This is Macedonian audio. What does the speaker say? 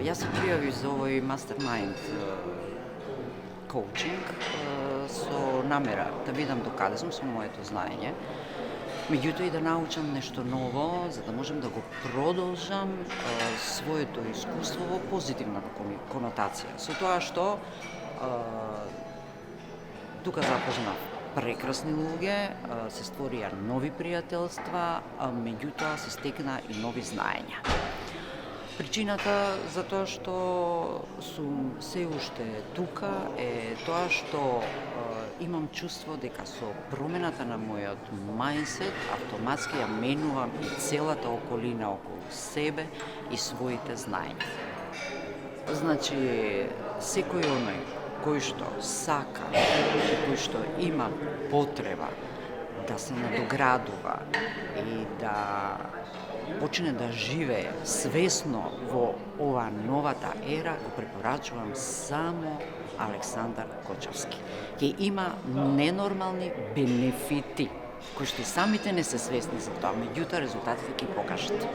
Јас се пријавив за овој Mastermind коучинг со намера да видам докаде сум со моето знаење, меѓутоа и да научам нешто ново, за да можам да го продолжам своето искуство во позитивна конотација. Со тоа што тука запознав прекрасни луѓе, се створија нови пријателства, меѓутоа се стекна и нови знаења. Причината за тоа што сум се уште тука е тоа што имам чувство дека со промената на мојот мајндсет автоматски ја менувам и целата околина околу себе и своите знаења. Значи, секој оној кој што сака, кој што има потреба да се надоградува и да почне да живее свесно во ова новата ера, го препорачувам само Александар Кочевски. Ќе има ненормални бенефити, кои што и самите не се свесни за тоа, меѓутоа резултатите ќе покажат.